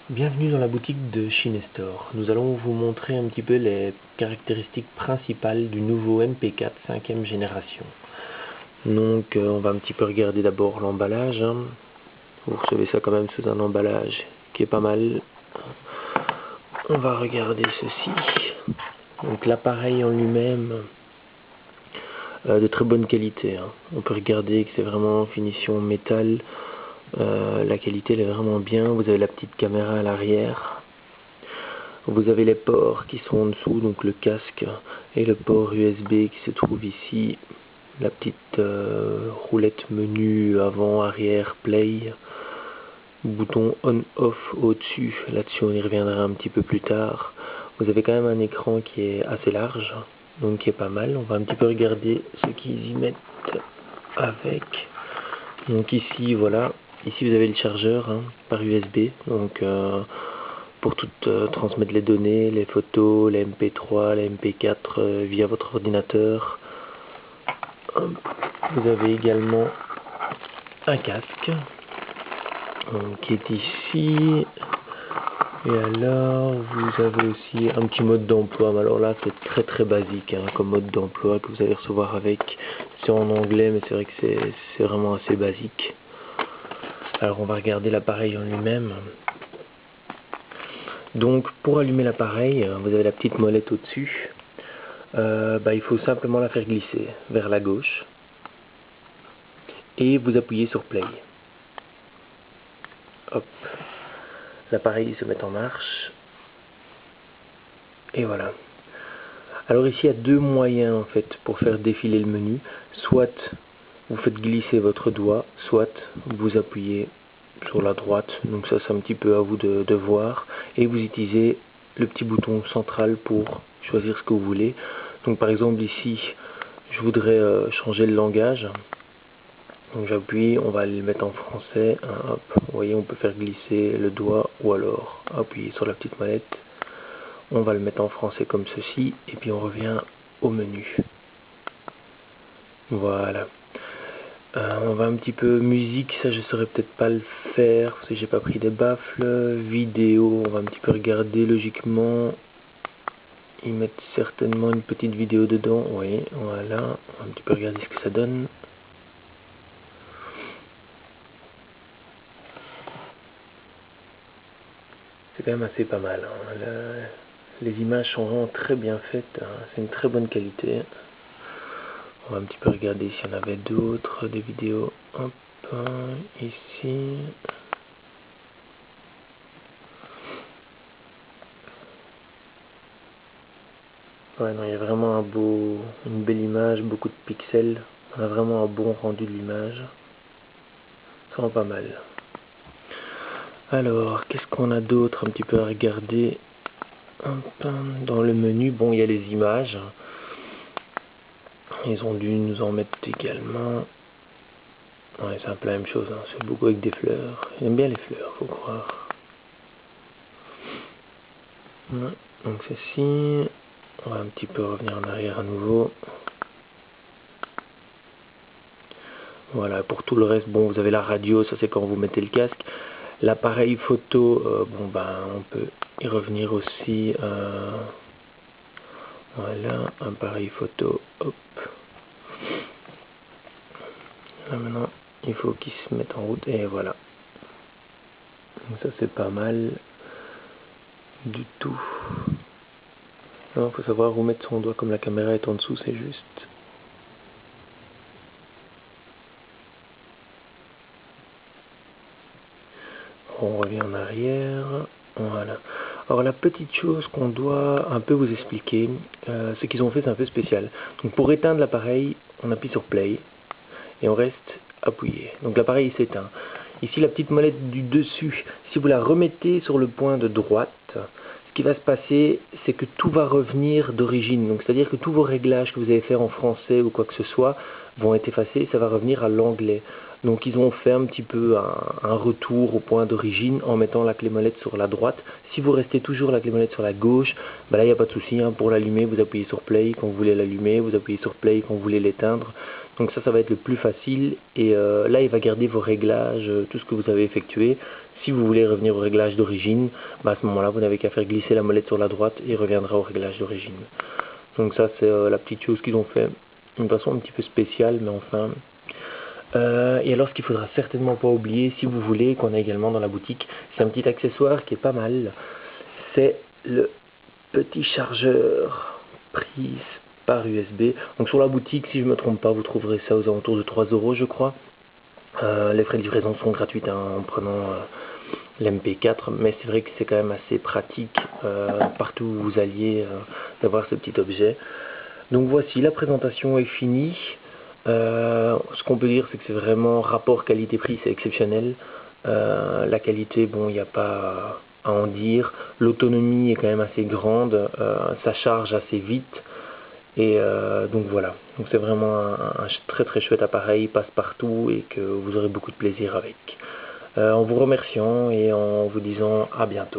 Bienvenue dans la boutique de Shinestore. Nous allons vous montrer un petit peu les caractéristiques principales du nouveau MP4 5e génération. Donc on va un petit peu regarder d'abord l'emballage. Vous recevez ça quand même sous un emballage qui est pas mal. On va regarder ceci. Donc l'appareil en lui-même, de très bonne qualité. On peut regarder que c'est vraiment finition métal. La qualité elle est vraiment bien. Vous avez la petite caméra à l'arrière. Vous avez les ports qui sont en dessous, donc le casque et le port USB qui se trouve ici. La petite roulette menu avant, arrière, play. Bouton on-off au-dessus. Là-dessus on y reviendra un petit peu plus tard. Vous avez quand même un écran qui est assez large, donc qui est pas mal. On va un petit peu regarder ce qu'ils y mettent avec. Donc ici, voilà. Ici vous avez le chargeur par USB. Donc pour transmettre les données, les photos, les MP3, les MP4 via votre ordinateur. Vous avez également un casque qui est ici. Et alors vous avez aussi un petit mode d'emploi. Mais alors là c'est très basique comme mode d'emploi que vous allez recevoir avec. C'est en anglais mais c'est vrai que c'est vraiment assez basique. Alors on va regarder l'appareil en lui-même. Donc pour allumer l'appareil, vous avez la petite molette au-dessus. Il faut simplement la faire glisser vers la gauche et vous appuyez sur play. Hop, l'appareil se met en marche et voilà. Alors ici il y a deux moyens en fait pour faire défiler le menu. Soit vous faites glisser votre doigt, soit vous appuyez sur la droite. Donc ça c'est un petit peu à vous de voir. Et vous utilisez le petit bouton central pour choisir ce que vous voulez. Donc par exemple ici je voudrais changer le langage. Donc j'appuie, on va le mettre en français. Hop, vous voyez on peut faire glisser le doigt ou alors appuyer sur la petite molette. On va le mettre en français comme ceci et puis on revient au menu. Voilà. On va un petit peu musique, ça je saurais peut-être pas le faire parce que j'ai pas pris des baffles. Vidéo, on va un petit peu regarder logiquement. Ils mettent certainement une petite vidéo dedans, oui, voilà. On va un petit peu regarder ce que ça donne. C'est quand même assez pas mal. Les images sont vraiment très bien faites, c'est une très bonne qualité. On va un petit peu regarder s'il y en avait d'autres, des vidéos. Hop, ici. Ouais, non, il y a vraiment une belle image, beaucoup de pixels. On a vraiment un bon rendu de l'image. C'est vraiment pas mal. Alors, qu'est-ce qu'on a d'autre un petit peu à regarder? Dans le menu, bon, il y a les images. Ils ont dû nous en mettre également. Ouais, c'est un peu la même chose, c'est beaucoup avec des fleurs. J'aime bien les fleurs, faut croire. Ouais, donc ceci. On va un petit peu revenir en arrière à nouveau. Voilà, pour tout le reste, bon, vous avez la radio, ça c'est quand vous mettez le casque. L'appareil photo, on peut y revenir aussi. Voilà, appareil photo, hop. Là maintenant, il faut qu'il se mette en route et voilà. Donc ça c'est pas mal du tout. Il faut savoir où mettre son doigt comme la caméra est en dessous, c'est juste. On revient en arrière. Voilà. Alors la petite chose qu'on doit un peu vous expliquer, ce qu'ils ont fait c'est un peu spécial. Donc pour éteindre l'appareil, on appuie sur play et on reste appuyé. Donc l'appareil s'éteint. Ici la petite molette du dessus, si vous la remettez sur le point de droite, ce qui va se passer c'est que tout va revenir d'origine. Donc c'est-à-dire que tous vos réglages que vous avez fait en français ou quoi que ce soit vont être effacés, ça va revenir à l'anglais. Donc ils ont fait un petit peu un retour au point d'origine en mettant la clé molette sur la droite. Si vous restez toujours la clé molette sur la gauche, là il n'y a pas de souci. Pour l'allumer, vous appuyez sur play quand vous voulez l'allumer, vous appuyez sur play quand vous voulez l'éteindre. Donc ça va être le plus facile. Et là il va garder vos réglages, tout ce que vous avez effectué. Si vous voulez revenir au réglage d'origine, à ce moment-là, vous n'avez qu'à faire glisser la molette sur la droite et il reviendra au réglage d'origine. Donc ça, c'est la petite chose qu'ils ont fait d'une façon un petit peu spéciale, mais enfin. Et alors, ce qu'il faudra certainement pas oublier, si vous voulez, qu'on a également dans la boutique, c'est un petit accessoire qui est pas mal. C'est le petit chargeur prise par USB. Donc sur la boutique, si je ne me trompe pas, vous trouverez ça aux alentours de 3 € je crois. Les frais de livraison sont gratuits en prenant l'MP4, mais c'est vrai que c'est quand même assez pratique partout où vous alliez d'avoir ce petit objet. Donc voici, la présentation est finie. Ce qu'on peut dire, c'est que c'est vraiment rapport qualité-prix, c'est exceptionnel. La qualité, bon, il n'y a pas à en dire. L'autonomie est quand même assez grande, ça charge assez vite. Et donc voilà, donc c'est vraiment un très très chouette appareil, il passe partout et que vous aurez beaucoup de plaisir avec. En vous remerciant et en vous disant à bientôt.